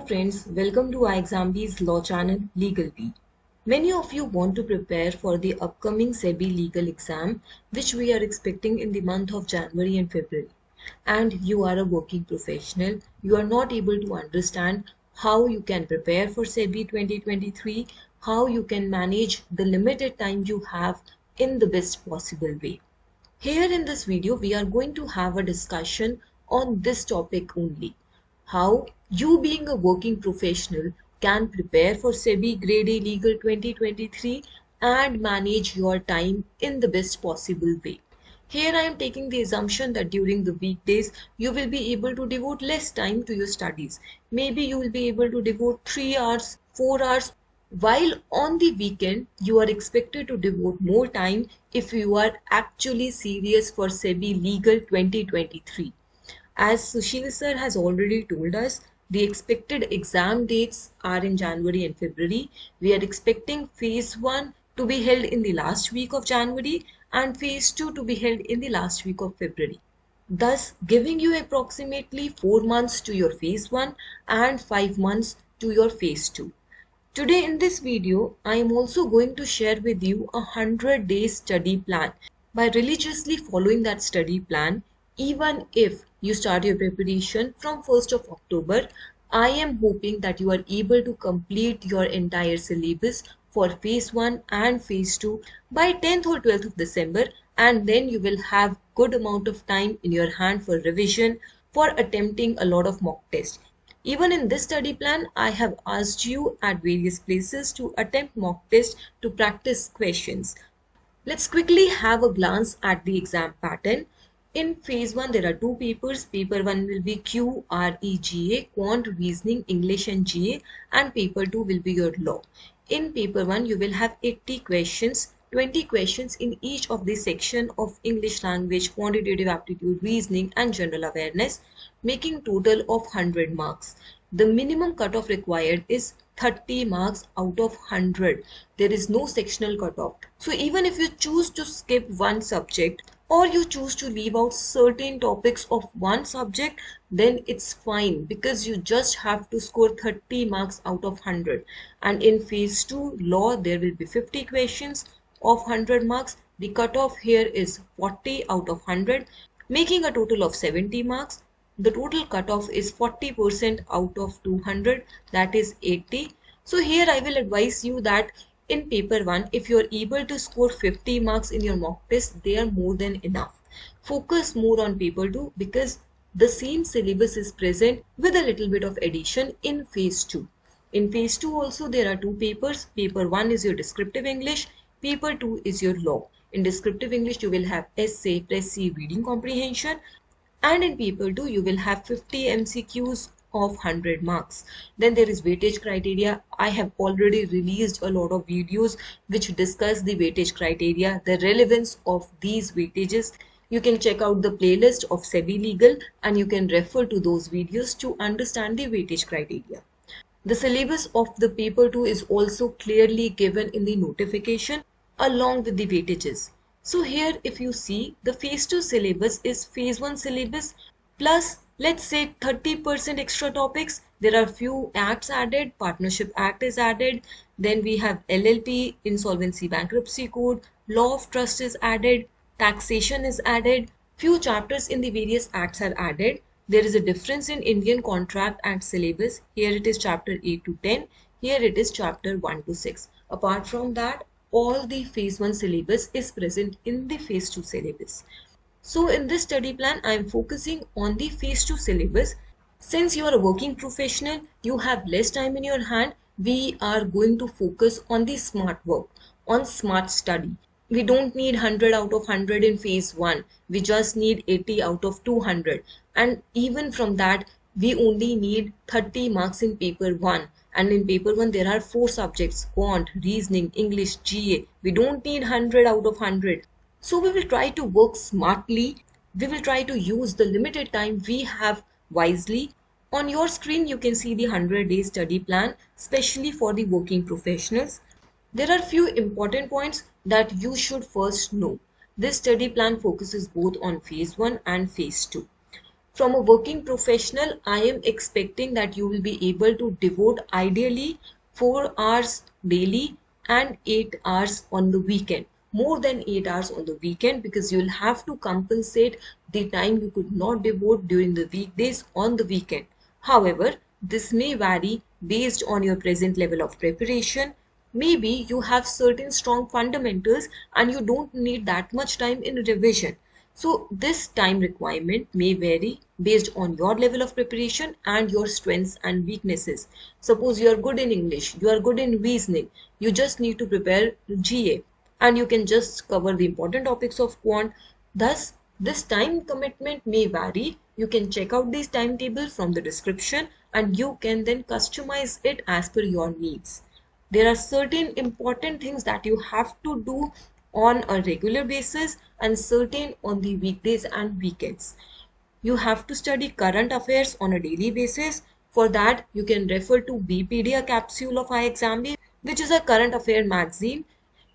friends, welcome to iExamB's Law Channel Legal Bee. Many of you want to prepare for the upcoming SEBI legal exam, which we are expecting in the month of January and February. And you are a working professional, you are not able to understand how you can prepare for SEBI 2023, how you can manage the limited time you have in the best possible way. Here in this video, we are going to have a discussion on this topic only. How you being a working professional can prepare for SEBI Grade A Legal 2023 and manage your time in the best possible way. Here I am taking the assumption that during the weekdays you will be able to devote less time to your studies. Maybe you will be able to devote 3 hours, 4 hours, while on the weekend you are expected to devote more time if you are actually serious for SEBI Legal 2023. As Sushil sir has already told us, the expected exam dates are in January and February. We are expecting phase 1 to be held in the last week of January and phase 2 to be held in the last week of February. Thus, giving you approximately 4 months to your phase 1 and 5 months to your phase 2. Today in this video, I am also going to share with you a 100-day study plan. By religiously following that study plan, even if you start your preparation from 1st of October, I am hoping that you are able to complete your entire syllabus for phase 1 and phase 2 by 10th or 12th of December, and then you will have good amount of time in your hand for revision, for attempting a lot of mock tests. Even in this study plan, I have asked you at various places to attempt mock tests to practice questions. Let's quickly have a glance at the exam pattern. In phase 1, there are 2 papers. Paper 1 will be QREGA, Quant, Reasoning, English and GA, and paper 2 will be your law. In paper 1, you will have 80 questions, 20 questions in each of the section of English language, quantitative aptitude, reasoning and general awareness, making total of 100 marks. The minimum cutoff required is 30 marks out of 100. There is no sectional cutoff. So even if you choose to skip one subject or you choose to leave out certain topics of one subject, then it's fine because you just have to score 30 marks out of 100. And in phase 2 law, there will be 50 questions of 100 marks. The cutoff here is 40 out of 100, making a total of 70 marks. The total cutoff is 40% out of 200, that is 80. So here I will advise you that in paper 1, if you are able to score 50 marks in your mock test, they are more than enough. Focus more on paper 2 because the same syllabus is present with a little bit of addition in phase 2. In phase 2 also there are 2 papers. Paper 1 is your descriptive English. Paper 2 is your law. In descriptive English, you will have essay, précis, reading comprehension. And in paper 2, you will have 50 MCQs of 100 marks. Then there is weightage criteria. I have already released a lot of videos which discuss the weightage criteria, the relevance of these weightages. You can check out the playlist of SEBI Legal and you can refer to those videos to understand the weightage criteria. The syllabus of the paper 2 is also clearly given in the notification along with the weightages. So here if you see, the phase 2 syllabus is phase 1 syllabus plus let's say 30% extra topics. There are few acts added, Partnership Act is added, then we have LLP, Insolvency Bankruptcy Code, Law of Trust is added, Taxation is added, few chapters in the various acts are added. There is a difference in Indian Contract Act syllabus. Here it is chapter 8 to 10, here it is chapter 1 to 6. Apart from that, all the phase 1 syllabus is present in the phase 2 syllabus. So in this study plan, I am focusing on the phase 2 syllabus. Since you are a working professional, you have less time in your hand, we are going to focus on the smart work, on smart study. We don't need 100 out of 100 in phase 1. We just need 80 out of 200. And even from that, we only need 30 marks in paper 1. And in paper 1, there are 4 subjects, quant, reasoning, English, GA. We don't need 100 out of 100. So we will try to work smartly. We will try to use the limited time we have wisely. On your screen, you can see the 100-day study plan, especially for the working professionals. There are few important points that you should first know. This study plan focuses both on phase 1 and phase 2. From a working professional, I am expecting that you will be able to devote ideally 4 hours daily and 8 hours on the weekend. More than 8 hours on the weekend, because you'll have to compensate the time you could not devote during the weekdays on the weekend. However, this may vary based on your present level of preparation. Maybe you have certain strong fundamentals and you don't need that much time in revision. So this time requirement may vary based on your level of preparation and your strengths and weaknesses. Suppose you are good in English, you are good in reasoning, you just need to prepare GA and you can just cover the important topics of quant. Thus, this time commitment may vary. You can check out these timetables from the description and you can then customize it as per your needs. There are certain important things that you have to do on a regular basis and certain on the weekdays and weekends. You have to study current affairs on a daily basis. For that, you can refer to BPD, a capsule of iExamB, which is a current affair magazine.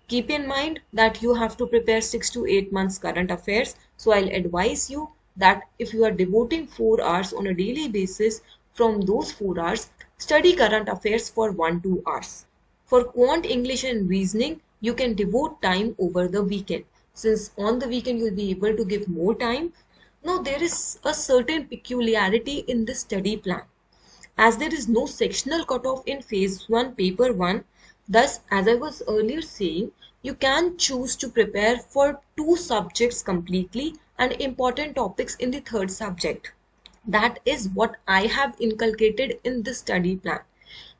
Keep in mind that you have to prepare 6 to 8 months current affairs. So I'll advise you that if you are devoting 4 hours on a daily basis, from those 4 hours, study current affairs for 1-2 hours. For quant, English and reasoning, you can devote time over the weekend. Since on the weekend you'll be able to give more time. Now there is a certain peculiarity in this study plan. As there is no sectional cutoff in phase 1, paper 1, thus as I was earlier saying, you can choose to prepare for 2 subjects completely and important topics in the third subject. That is what I have inculcated in this study plan.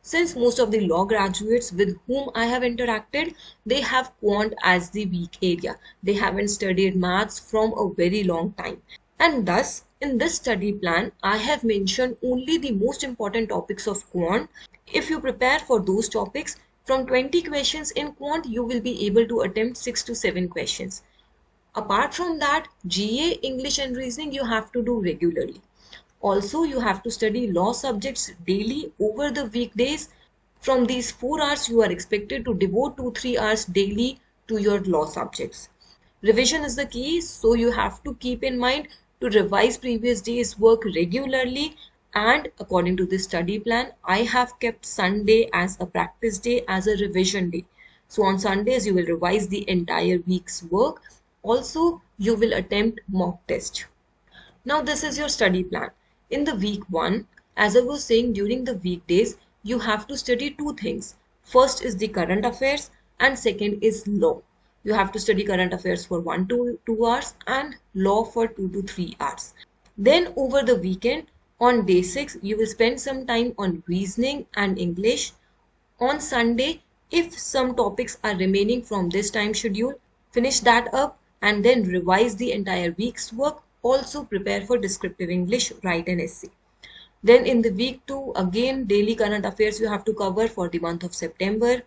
Since most of the law graduates with whom I have interacted, they have quant as the weak area. They haven't studied maths from a very long time. And thus, in this study plan, I have mentioned only the most important topics of quant. If you prepare for those topics, from 20 questions in quant, you will be able to attempt 6 to 7 questions. Apart from that, GA, English and reasoning you have to do regularly. Also, you have to study law subjects daily over the weekdays. From these 4 hours, you are expected to devote 2-3 hours daily to your law subjects. Revision is the key, so you have to keep in mind to revise previous day's work regularly. And according to this study plan, I have kept Sunday as a practice day, as a revision day. So on Sundays, you will revise the entire week's work. Also, you will attempt mock test. Now this is your study plan. In the week 1, as I was saying, during the weekdays, you have to study 2 things. First is the current affairs and second is law. You have to study current affairs for 1 to 2 hours and law for 2 to 3 hours. Then over the weekend, on day 6, you will spend some time on reasoning and English. On Sunday, if some topics are remaining from this time schedule, finish that up and then revise the entire week's work. Also prepare for descriptive English, write an essay. Then in the week 2, again daily current affairs you have to cover for the month of September.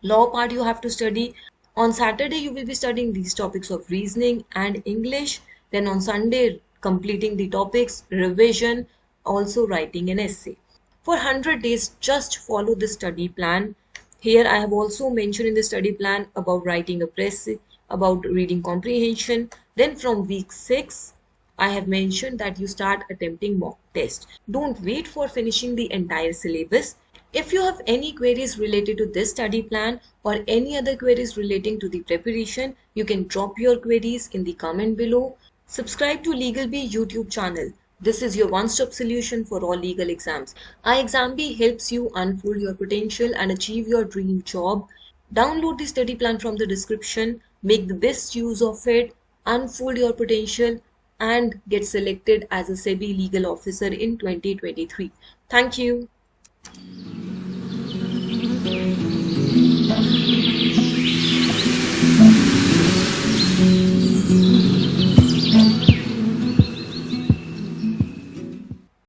Law part you have to study. On Saturday you will be studying these topics of reasoning and English. Then on Sunday completing the topics, revision, also writing an essay. For 100 days just follow the study plan. Here I have also mentioned in the study plan about writing a press, about reading comprehension. Then from week 6, I have mentioned that you start attempting mock test. Don't wait for finishing the entire syllabus. If you have any queries related to this study plan or any other queries relating to the preparation, you can drop your queries in the comment below. Subscribe to LegalBee YouTube channel. This is your one-stop solution for all legal exams. iExamB helps you unfold your potential and achieve your dream job. Download the study plan from the description. Make the best use of it. Unfold your potential and get selected as a SEBI legal officer in 2023. Thank you.